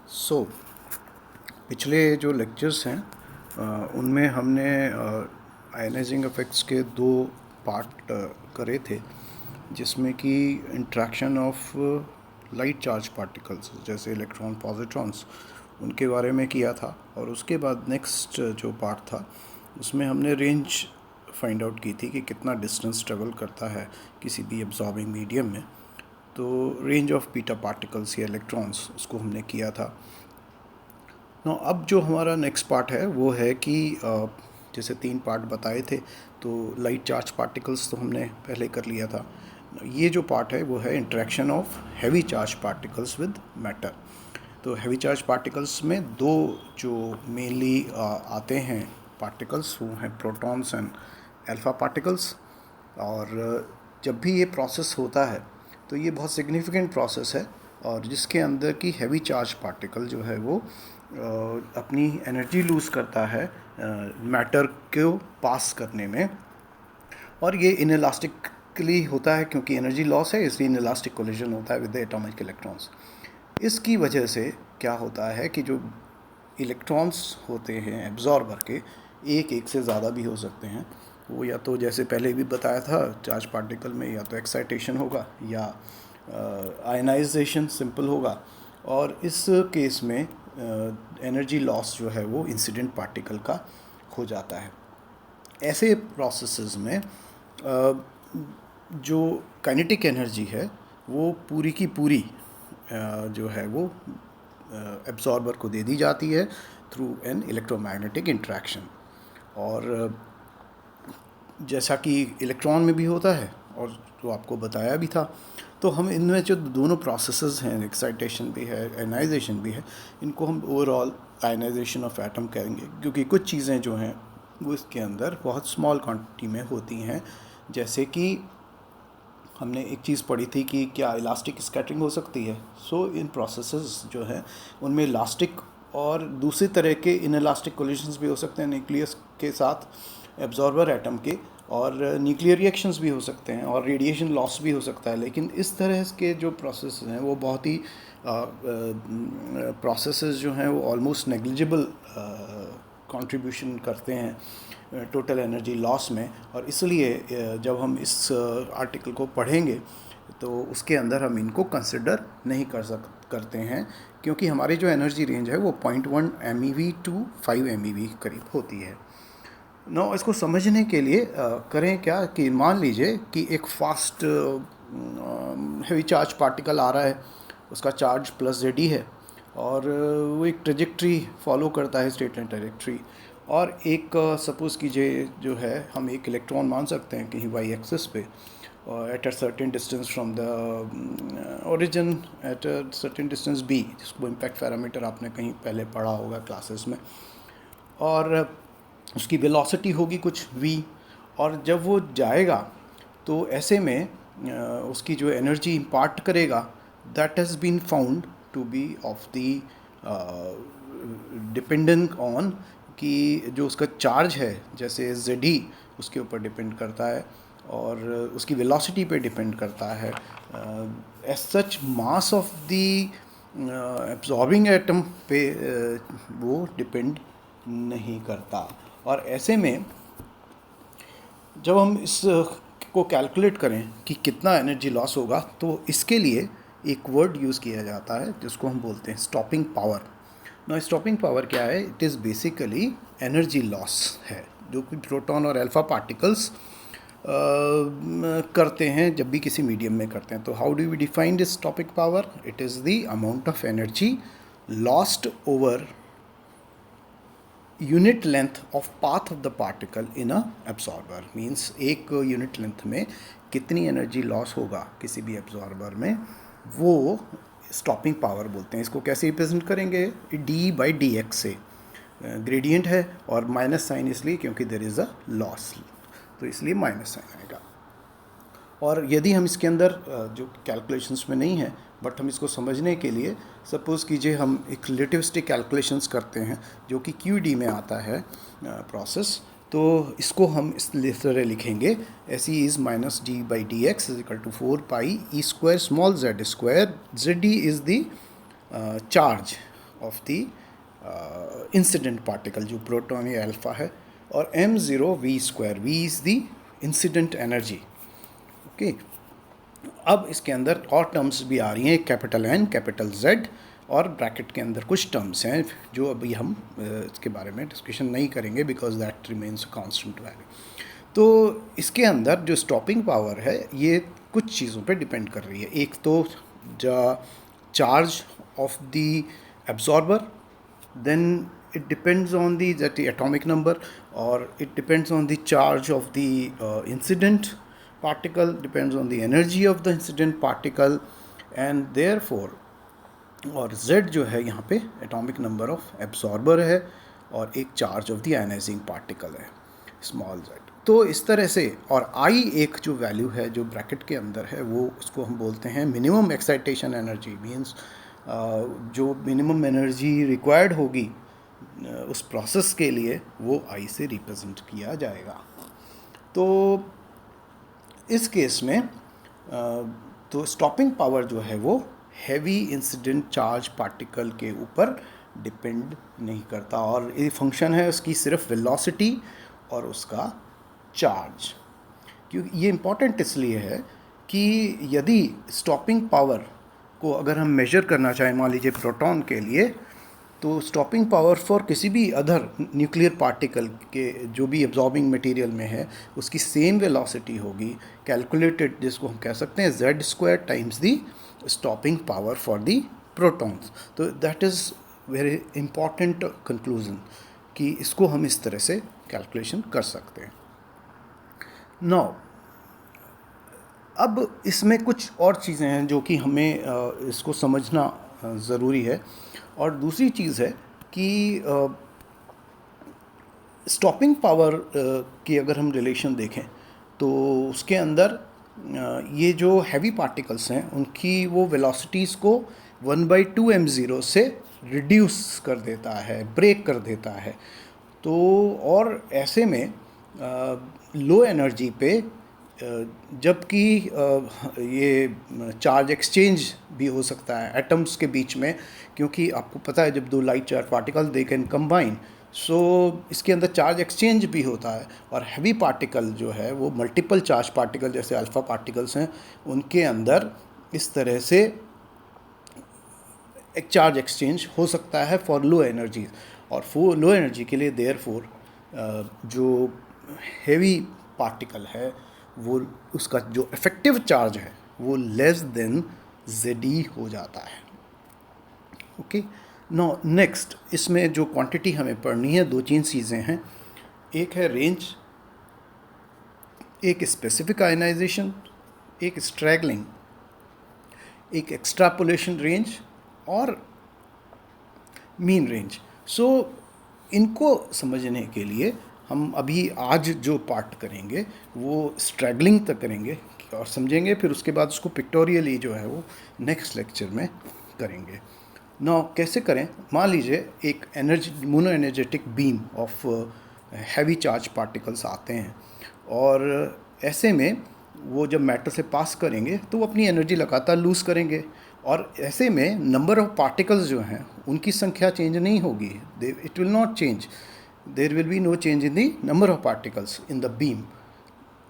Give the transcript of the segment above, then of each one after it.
सो पिछले जो लेक्चर्स हैं उनमें हमने आयनाइजिंग इफेक्ट्स के दो पार्ट करे थे, जिसमें कि interaction of light charge particles जैसे इलेक्ट्रॉन पॉजिट्रॉन्स उनके बारे में किया था। और उसके बाद नेक्स्ट जो पार्ट था उसमें हमने रेंज फाइंड आउट की थी कि कितना डिस्टेंस ट्रेवल करता है किसी भी एब्जॉर्बिंग मीडियम में। तो रेंज ऑफ बीटा पार्टिकल्स या इलेक्ट्रॉन्स उसको हमने किया था। अब जो हमारा नेक्स्ट पार्ट है वो है कि जैसे 3 पार्ट बताए थे, तो लाइट चार्ज पार्टिकल्स तो हमने पहले कर लिया था। ये जो पार्ट है वो है interaction of heavy charge particles with matter. तो हैवी चार्ज पार्टिकल्स में दो जो मेनली आते हैं पार्टिकल्स, वो हैं प्रोटॉन्स एंड अल्फा पार्टिकल्स। और जब भी ये प्रोसेस होता है तो ये बहुत सिग्निफिकेंट प्रोसेस है, और जिसके अंदर की हैवी चार्ज पार्टिकल जो है वो अपनी एनर्जी लूज़ करता है मैटर को पास करने में। और ये इनइलास्टिकली होता है, क्योंकि एनर्जी लॉस है इसलिए इनइलास्टिक कोलिजन होता है विद द एटॉमिक इलेक्ट्रॉन्स। इसकी वजह से क्या होता है कि जो इलेक्ट्रॉन्स होते हैं एब्जॉर्बर के, एक से ज़्यादा भी हो सकते हैं। वो या तो जैसे पहले भी बताया था चार्ज पार्टिकल में या तो एक्साइटेशन होगा या आयनाइजेशन सिंपल होगा, और इस केस में एनर्जी लॉस जो है वो इंसिडेंट पार्टिकल का हो जाता है। ऐसे प्रोसेसेस में जो काइनेटिक एनर्जी है वो पूरी की पूरी जो है वो एब्जॉर्बर को दे दी जाती है थ्रू एन इलेक्ट्रोमैग्नेटिक इंट्रैक्शन। और जैसा कि इलेक्ट्रॉन में भी होता है और जो आपको बताया भी था, तो हम इनमें जो दोनों प्रोसेसेस हैं, एक्साइटेशन भी है आयनाइजेशन भी है, इनको हम ओवरऑल आयनाइजेशन ऑफ एटम कहेंगे, क्योंकि कुछ चीज़ें जो हैं वो इसके अंदर बहुत स्मॉल क्वांटिटी में होती हैं। जैसे कि हमने एक चीज़ पढ़ी थी कि क्या इलास्टिक स्कैटरिंग हो सकती है। सो इन प्रोसेसेस जो हैं उनमें इलास्टिक और दूसरी तरह के इनइलास्टिक कोलिजन्स भी हो सकते हैं न्यूक्लियस के साथ एब्जॉर्बर एटम के, और न्यूक्लियर रिएक्शंस भी हो सकते हैं, और रेडिएशन लॉस भी हो सकता है। लेकिन इस तरह के जो प्रोसेस हैं वो बहुत ही प्रोसेसेस जो हैं वो ऑलमोस्ट नेग्लिजिबल कंट्रीब्यूशन करते हैं टोटल एनर्जी लॉस में। और इसलिए जब हम इस आर्टिकल को पढ़ेंगे तो उसके अंदर हम इनको कंसिडर नहीं करते हैं, क्योंकि हमारी जो एनर्जी रेंज है वो 0.1 MeV टू 5 MeV करीब होती है। इसको समझने के लिए करें क्या कि मान लीजिए कि एक फास्ट हेवी चार्ज पार्टिकल आ रहा है, उसका चार्ज +ZE है, और वो एक ट्रेजेक्ट्री फॉलो करता है, स्ट्रेट लाइन ट्रेजेक्ट्री। और एक सपोज़ कीजिए जो है हम एक इलेक्ट्रॉन मान सकते हैं कहीं y एक्सिस पे at a certain distance from the origin at a certain distance b, जिसको इम्पैक्ट पैरामीटर आपने कहीं पहले पढ़ा होगा क्लासेस में। और उसकी वेलोसिटी होगी कुछ v, और जब वो जाएगा तो ऐसे में उसकी जो एनर्जी इम्पार्ट करेगा that has been found to be of the dependent on कि जो उसका चार्ज है जैसे ZE उसके ऊपर डिपेंड करता है और उसकी वेलोसिटी पे डिपेंड करता है। As such mass of the absorbing atom पे वो डिपेंड नहीं करता। और ऐसे में जब हम इस को कैलकुलेट करें कि कितना एनर्जी लॉस होगा, तो इसके लिए एक वर्ड यूज़ किया जाता है जिसको हम बोलते हैं स्टॉपिंग पावर। स्टॉपिंग पावर क्या है? It is basically energy loss है जो कि प्रोटॉन और अल्फा पार्टिकल्स करते हैं जब भी किसी मीडियम में करते हैं। तो how do we define this stopping power? It is the amount of energy lost over unit length of path of the particle in a absorber. Means एक यूनिट लेंथ में कितनी एनर्जी लॉस होगा किसी भी एब्जॉर्बर में, वो stopping power बोलते हैं। इसको कैसे रिप्रेजेंट करेंगे? d/dx से। ग्रेडियंट है और माइनस साइन इसलिए क्योंकि देयर इज़ अ लॉस, तो इसलिए माइनस साइन आएगा। और यदि हम इसके अंदर जो कैलकुलेशंस में नहीं है, बट हम इसको समझने के लिए सपोज़ कीजिए हम एक रिलेटिविस्टिक कैलकुलेशंस करते हैं जो कि QED में आता है प्रोसेस, तो इसको हम इस तरह लिखेंगे SE is -d/dx is equal to 4 pi e² small z²। ZD is the charge of the incident particle, जो प्रोटॉन या अल्फा है, और m0 v², v is the incident energy. Okay, अब इसके अंदर और टर्म्स भी आ रही हैं, कैपिटल N, कैपिटल Z, और ब्रैकेट के अंदर कुछ टर्म्स हैं जो अभी हम इसके बारे में डिस्कशन नहीं करेंगे because that remains a constant value. तो इसके अंदर जो स्टॉपिंग पावर है ये कुछ चीज़ों पे डिपेंड कर रही है। एक तो charge of the absorber, then it depends on the atomic number, or it depends on the charge of the incident particle, depends on the energy of the incident particle, and therefore और Z जो है यहाँ पे atomic number of absorber है और एक charge of the ionising particle है, small z। तो इस तरह से, और I एक जो वैल्यू है जो ब्रैकेट के अंदर है वो उसको हम बोलते हैं मिनिमम एक्साइटेशन एनर्जी, मीन्स जो मिनिमम एनर्जी रिक्वायर्ड होगी उस प्रोसेस के लिए वो I से रिप्रेजेंट किया जाएगा। तो इस केस में तो स्टॉपिंग पावर जो है वो हैवी इंसिडेंट चार्ज पार्टिकल के ऊपर डिपेंड नहीं करता, और ये फंक्शन है उसकी सिर्फ वेलोसिटी और उसका चार्ज। क्योंकि ये इम्पॉर्टेंट इसलिए है कि यदि स्टॉपिंग पावर को अगर हम मेजर करना चाहें, मान लीजिए प्रोटॉन के लिए, तो स्टॉपिंग पावर फॉर किसी भी अदर न्यूक्लियर पार्टिकल के जो भी एब्जॉर्बिंग मटेरियल में है उसकी सेम वेलोसिटी होगी, कैलकुलेटेड, जिसको हम कह सकते हैं z² times the stopping power for the protons. तो that is very important conclusion कि इसको हम इस तरह से कैलकुलेशन कर सकते हैं। नाउ अब इसमें कुछ और चीज़ें हैं जो कि हमें इसको समझना ज़रूरी है। और दूसरी चीज़ है कि स्टॉपिंग पावर की अगर हम रिलेशन देखें तो उसके अंदर ये जो हैवी पार्टिकल्स हैं उनकी वो वेलोसिटीज़ को 1/2 m0 से रिड्यूस कर देता है, ब्रेक कर देता है। तो और ऐसे में लो एनर्जी पे जबकि ये चार्ज एक्सचेंज भी हो सकता है एटम्स के बीच में, क्योंकि आपको पता है जब दो light charge particle they can combine, so इसके अंदर चार्ज एक्सचेंज भी होता है। और हैवी पार्टिकल जो है वो मल्टीपल चार्ज पार्टिकल जैसे अल्फ़ा पार्टिकल्स हैं उनके अंदर इस तरह से एक चार्ज एक्सचेंज हो सकता है फॉर लो एनर्जी। और फॉर लो एनर्जी के लिए देयरफॉर जो हैवी पार्टिकल है वो उसका जो इफ़ेक्टिव चार्ज है वो लेस देन Ze हो जाता है। ओके, नाउ नेक्स्ट इसमें जो क्वांटिटी हमें पढ़नी है, दो तीन चीज़ें हैं। एक है रेंज, एक स्पेसिफिक आयनाइजेशन, एक स्ट्रैगलिंग, एक एक्सट्रापोलेशन रेंज और मीन रेंज। सो इनको समझने के लिए हम अभी आज जो पार्ट करेंगे वो स्ट्रैगलिंग तक करेंगे और समझेंगे, फिर उसके बाद उसको पिक्टोरियली जो है वो नेक्स्ट लेक्चर में करेंगे। नाउ कैसे करें, मान लीजिए एक mono energetic beam of heavy charge particles आते हैं और ऐसे में वो जब मैटर से पास करेंगे तो वो अपनी एनर्जी लगातार लूज़ करेंगे, और ऐसे में नंबर ऑफ पार्टिकल्स जो हैं उनकी संख्या चेंज नहीं होगी, it will not change, there will be no change in the number of particles in the beam.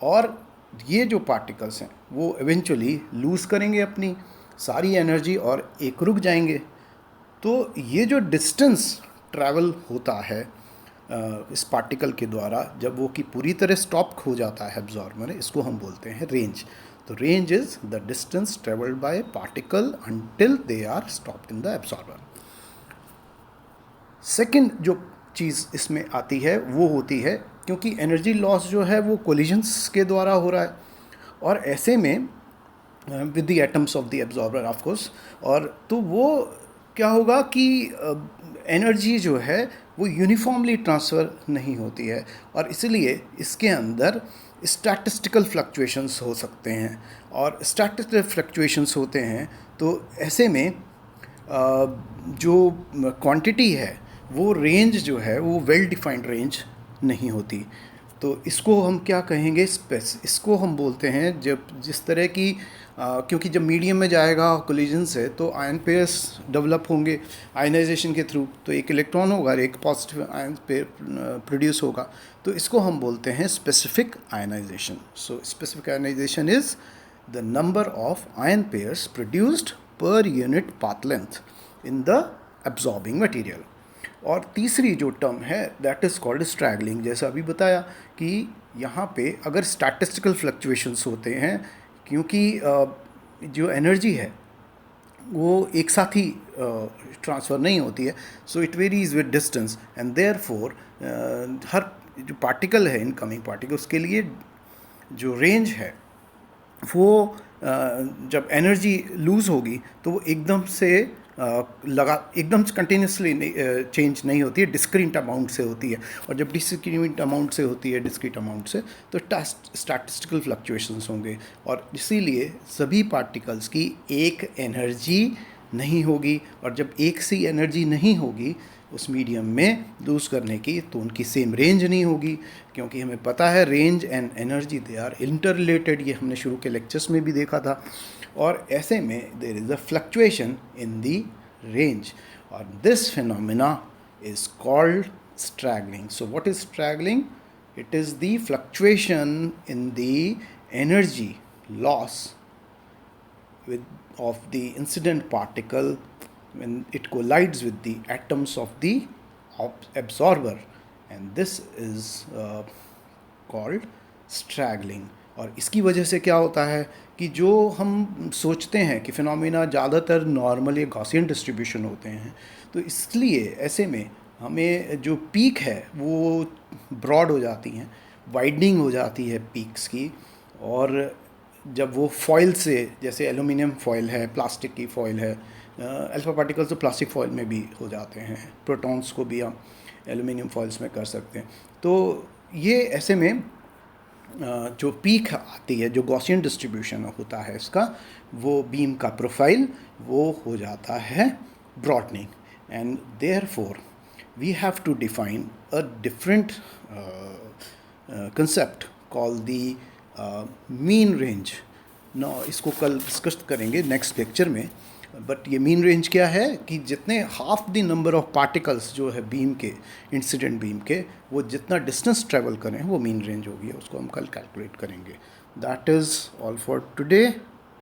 और ये जो पार्टिकल्स हैं वो इवेंचुअली लूज़ करेंगे अपनी सारी एनर्जी और एक रुक जाएंगे। तो ये जो डिस्टेंस ट्रैवल होता है इस पार्टिकल के द्वारा जब वो कि पूरी तरह स्टॉप हो जाता है एब्जॉर्बर, इसको हम बोलते हैं रेंज। तो range is the distance travelled by particle until they are stopped in the absorber. Second जो चीज़ इसमें आती है वो होती है, क्योंकि एनर्जी लॉस जो है वो कोलिजन्स के द्वारा हो रहा है, और ऐसे में with the atoms of the absorber of course, और तो वो क्या होगा कि एनर्जी जो है वो यूनिफॉर्मली ट्रांसफ़र नहीं होती है, और इसलिए इसके अंदर स्टैटिस्टिकल फ्लक्चुएशंस हो सकते हैं। और स्टैटिस्टिकल फ्लक्चुएशंस होते हैं तो ऐसे में जो क्वांटिटी है वो रेंज जो है वो वेल डिफाइंड रेंज नहीं होती। तो इसको हम क्या कहेंगे, इसको हम बोलते हैं जब जिस तरह की क्योंकि जब मीडियम में जाएगा कोलिजन से तो आयन पेयर्स डेवलप होंगे आयनाइजेशन के थ्रू, तो एक इलेक्ट्रॉन होगा और एक पॉजिटिव आयन पेयर प्रोड्यूस होगा, तो इसको हम बोलते हैं specific ionization. So specific ionization is the number of ion pairs produced per unit path length in the absorbing material. और तीसरी जो टर्म है दैट इज़ कॉल्ड स्ट्रैगलिंग. जैसा अभी बताया कि यहाँ पे अगर स्टैटिस्टिकल फ्लक्चुएशंस होते हैं, क्योंकि जो एनर्जी है वो एक साथ ही ट्रांसफ़र नहीं होती है, so it varies with distance and therefore हर जो पार्टिकल है इनकमिंग पार्टिकल उसके लिए जो रेंज है वो जब एनर्जी लूज़ होगी तो वो एकदम से एकदम कंटिन्यूसली चेंज नहीं होती है, डिस्क्रीट अमाउंट से होती है. और जब डिस्क्रीट अमाउंट से होती है, डिस्क्रीट अमाउंट से, तो स्टैटिस्टिकल फ्लक्चुएशंस होंगे. और इसीलिए सभी पार्टिकल्स की एक एनर्जी नहीं होगी, और जब एक सी एनर्जी नहीं होगी उस मीडियम में लूज़ करने की, तो उनकी सेम रेंज नहीं होगी. क्योंकि हमें पता है range and energy they are interrelated, ये हमने शुरू के लेक्चर्स में भी देखा था. और ऐसे में there is a fluctuation in the range, और this phenomena is called straggling. So what is straggling? It is the fluctuation in the energy loss of the incident particle when it collides with the atoms of the absorber, and this is called straggling. और इसकी वजह से क्या होता है कि जो हम सोचते हैं कि फिनोमिना ज़्यादातर नॉर्मल या गॉसियन डिस्ट्रीब्यूशन होते हैं, तो इसलिए ऐसे में हमें जो पीक है वो ब्रॉड हो जाती हैं, वाइडनिंग हो जाती है पीक्स की. और जब वो फॉइल से, जैसे एल्यूमिनियम फॉइल है, प्लास्टिक की फॉइल है, अल्फा पार्टिकल्स तो प्लास्टिक फॉइल में भी हो जाते हैं, प्रोटॉन्स को भी हम एल्यूमिनियम फॉइल्स में कर सकते हैं. तो ये ऐसे में जो पीक आती है, जो गॉसियन डिस्ट्रीब्यूशन होता है इसका, वो बीम का प्रोफाइल वो हो जाता है broadening. And therefore we have to define a different concept called the mean range. ना इसको कल डिस्कस करेंगे नेक्स्ट लेक्चर में. बट ये मीन रेंज क्या है कि जितने half the number of particles जो है बीम के, इंसिडेंट बीम के, वो जितना डिस्टेंस ट्रेवल करें वो मीन रेंज होगी, उसको हम कल कैलकुलेट करेंगे. That is all for today.